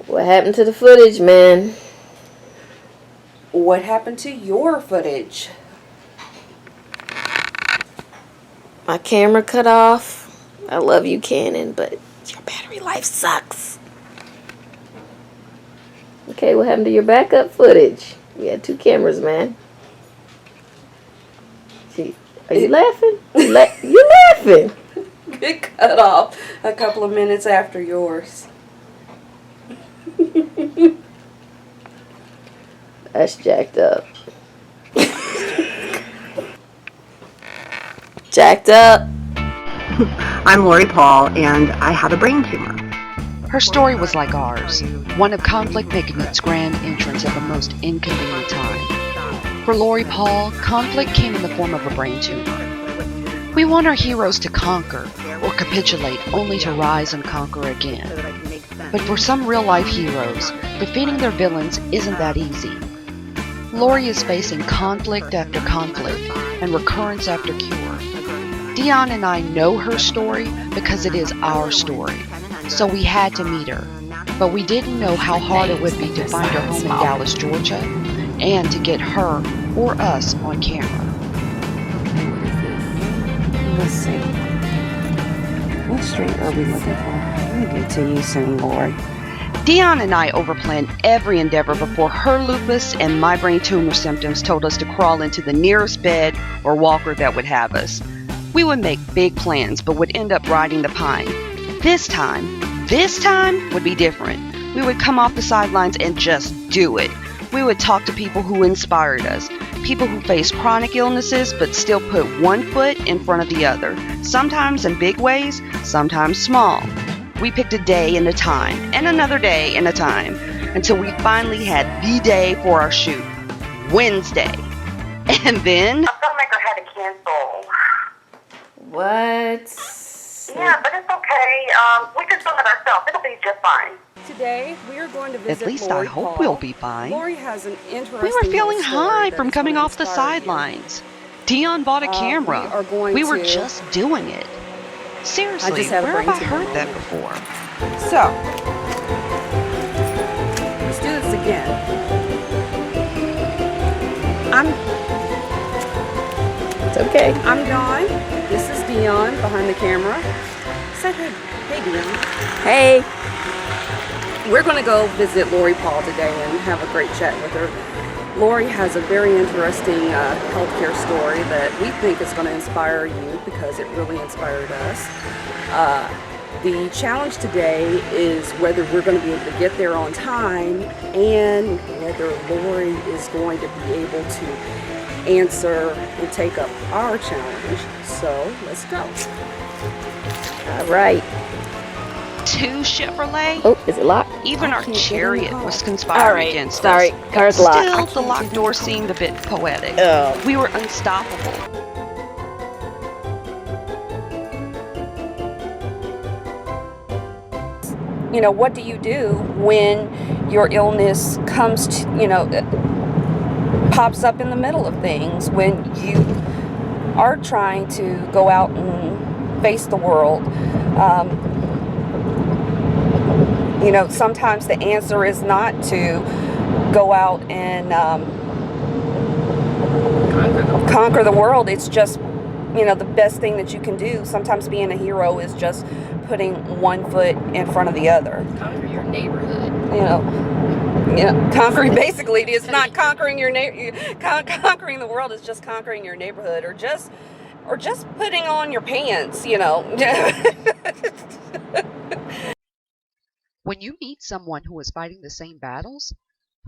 What happened to the footage, man? What happened to your footage? My camera cut off. I love you, Canon, but your battery life sucks. Okay, what happened to your backup footage? You had 2 cameras, man. Gee, are you laughing? You laughing? It cut off a couple of minutes after yours. That's jacked up. Jacked up. I'm Lori Paul, and I have a brain tumor. Her story was like ours, one of conflict making its grand entrance at the most inconvenient time. For Lori Paul, conflict came in the form of a brain tumor. We want our heroes to conquer or capitulate only to rise and conquer again. But for some real-life heroes, defeating their villains isn't that easy. Lori is facing conflict after conflict and recurrence after cure. Dionne and I know her story because it is our story, so we had to meet her. But we didn't know how hard it would be to find her home in Dallas, Georgia, and to get her or us on camera. Let's see. What street are we looking for? We'll get to you soon, Lori. Dionne and I overplanned every endeavor before her lupus and my brain tumor symptoms told us to crawl into the nearest bed or walker that would have us. We would make big plans, but would end up riding the pine. This time would be different. We would come off the sidelines and just do it. We would talk to people who inspired us, people who faced chronic illnesses but still put one foot in front of the other, sometimes in big ways, sometimes small. We picked a day and a time, and another day and a time, until we finally had the day for our shoot, Wednesday. And then... A filmmaker had to cancel. What? Yeah, but it's okay. We can film it ourselves. It'll be just fine. Today, we are going to visit At least Lori I hope Paul. we'll be fine. Lori has an interesting We were feeling story high that from is coming gonna off the inspire you. sidelines. Dionne bought a camera. We were just doing it. Seriously, have a where have brain I tumor heard that moment. before? So, let's do this again. It's okay. I'm Dawn. This is Dionne behind the camera. Say hey. Hey, Dionne. Hey. We're going to go visit Lori Paul today and have a great chat with her. Lori has a very interesting healthcare story that we think is going to inspire you because it really inspired us. The challenge today is whether we're going to be able to get there on time and whether Lori is going to be able to answer and take up our challenge. So let's go. All right. 2 Chevrolet? Oh, is it locked? Even I our can't get in the chariot car. was All conspiring right. against Sorry. us. Car's locked. Still, the locked door seemed a bit poetic. Oh. We were unstoppable. You know, what do you do when your illness comes to, pops up in the middle of things, when you are trying to go out and face the world? Sometimes the answer is not to go out and conquer the world. It's just, the best thing that you can do. Sometimes being a hero is just putting one foot in front of the other. Conquer your neighborhood. Conquering, basically, it's not conquering your conquering the world is just conquering your neighborhood, or just putting on your pants. When you meet someone who is fighting the same battles,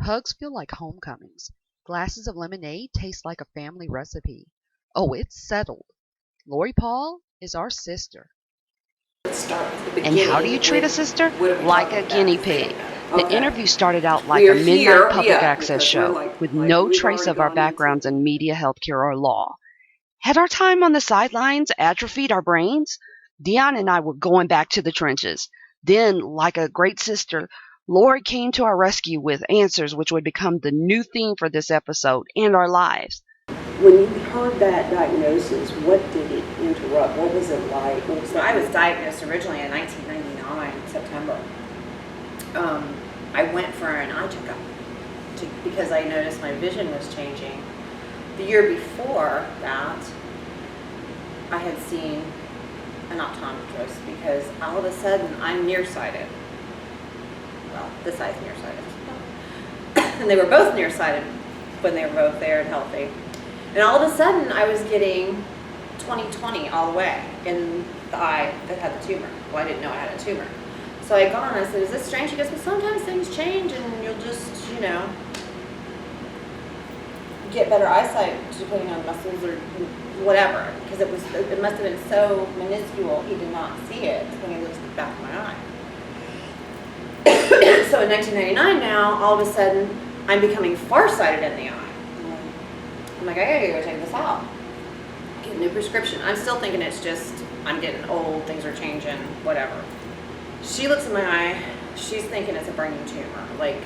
hugs feel like homecomings. Glasses of lemonade taste like a family recipe. Oh, it's settled. Lori Paul is our sister. And how do you treat a sister? Like a guinea pig. The interview started out like a midnight public access show with no trace of our backgrounds in media, healthcare, or law. Had our time on the sidelines atrophied our brains? Dionne and I were going back to the trenches. Then, like a great sister, Lori came to our rescue with answers which would become the new theme for this episode and our lives. When you heard that diagnosis, what did it interrupt? What was it like? I was diagnosed originally in 1999, September. I went for an eye checkup because I noticed my vision was changing. The year before that, I had seen an optometrist because all of a sudden I'm nearsighted. Well, this eye's nearsighted. And they were both nearsighted when they were both there and healthy. And all of a sudden I was getting 20/20 all the way in the eye that had the tumor. Well, I didn't know I had a tumor. So I got on and I said, is this strange? She goes, well, sometimes things change and you'll just, get better eyesight depending on muscles or whatever. Because it must have been so minuscule, he did not see it when he looks at the back of my eye. So in 1999 now, all of a sudden, I'm becoming farsighted in the eye. I'm like, I gotta go check this out. Get a new prescription. I'm still thinking it's just, I'm getting old, things are changing, whatever. She looks at my eye, she's thinking it's a brain tumor, like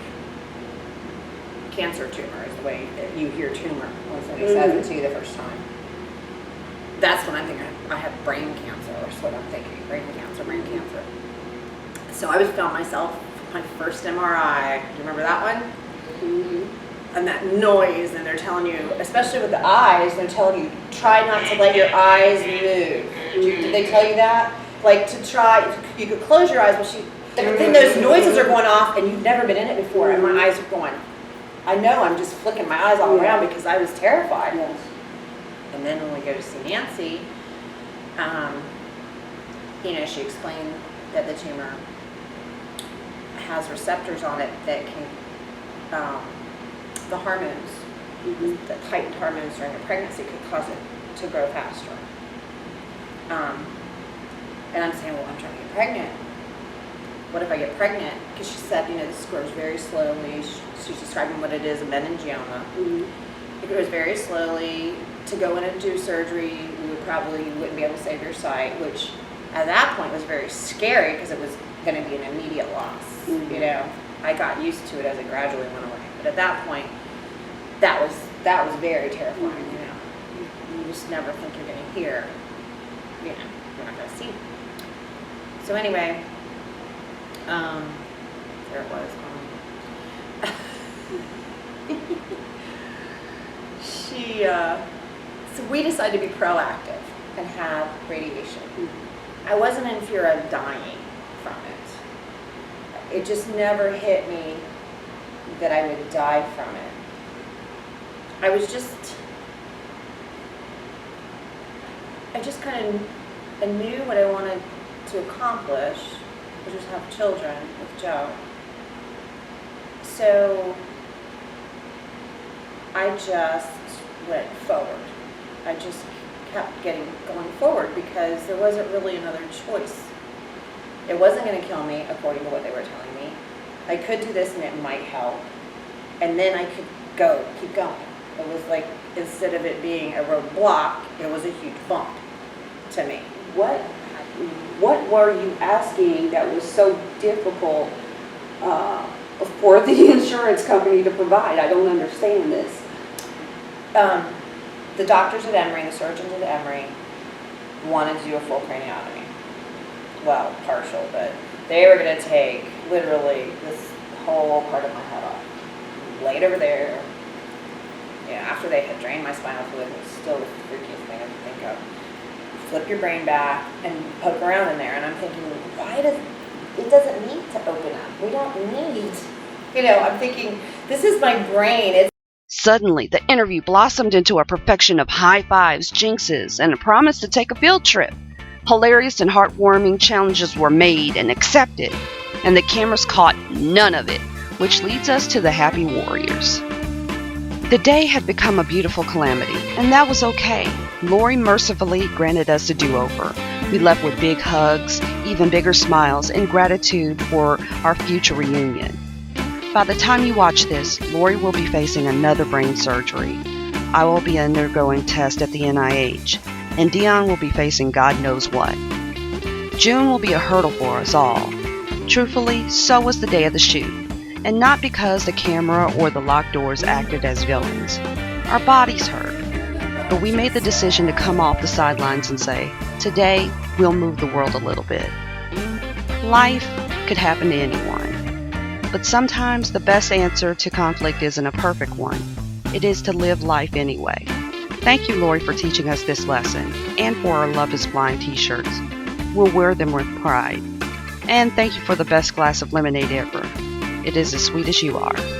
cancer tumor is the way that you hear tumor when somebody says it to you the first time. That's when I'm thinking I have brain cancer, that's what I'm thinking, brain cancer. So I found myself, my first MRI, do you remember that one? Mm-hmm. And that noise, and they're telling you, especially with the eyes, they're telling you, try not to let your eyes move. Did they tell you that? Like to try, you could close your eyes, but then those noises are going off, and you've never been in it before, and my eyes are going, I know, I'm just flicking my eyes all around because I was terrified. Yes. And then when we go to see Nancy, she explained that the tumor has receptors on it that can, the hormones, the heightened hormones during a pregnancy could cause it to grow faster. And I'm saying, well, I'm trying to get pregnant. What if I get pregnant? Because she said, this grows very slowly. She's describing what it is, a meningioma. Mm-hmm. It grows very slowly. To go in and do surgery, you wouldn't be able to save your sight, which at that point was very scary because it was going to be an immediate loss. Mm-hmm. I got used to it as it gradually went away. But at that point, that was very terrifying. Mm-hmm. You just never think you're going to hear. You're not going to see. So anyway, there it was. So we decided to be proactive and have radiation. Mm-hmm. I wasn't in fear of dying from it. It just never hit me that I would die from it. I just kind of knew what I wanted to accomplish, which was have children with Joe. So I just went forward. I just kept going forward because there wasn't really another choice. It wasn't going to kill me according to what they were telling me. I could do this and it might help. And then I could keep going. It was like, instead of it being a roadblock, it was a huge bump to me. What were you asking that was so difficult for the insurance company to provide? I don't understand this. The doctors at Emory, the surgeons at Emory, wanted to do a full craniotomy. Well, partial, but they were going to take literally this whole part of my head off. Laid over there. After they had drained my spinal fluid, it was still the freakiest thing I could think of. Flip your brain back and poke around in there, and I'm thinking, it doesn't need to open up. We don't need, I'm thinking, this is my brain. Suddenly, the interview blossomed into a perfection of high fives, jinxes, and a promise to take a field trip. Hilarious and heartwarming challenges were made and accepted, and the cameras caught none of it, which leads us to the happy warriors. The day had become a beautiful calamity, and that was okay. Lori mercifully granted us a do-over. We left with big hugs, even bigger smiles, and gratitude for our future reunion. By the time you watch this, Lori will be facing another brain surgery. I will be undergoing tests at the NIH, and Dionne will be facing God knows what. June will be a hurdle for us all. Truthfully, so was the day of the shoot, and not because the camera or the locked doors acted as villains. Our bodies hurt, but we made the decision to come off the sidelines and say, today we'll move the world a little bit. Life could happen to anyone. But sometimes the best answer to conflict isn't a perfect one. It is to live life anyway. Thank you, Lori, for teaching us this lesson, and for our Love is Blind t-shirts. We'll wear them with pride. And thank you for the best glass of lemonade ever. It is as sweet as you are.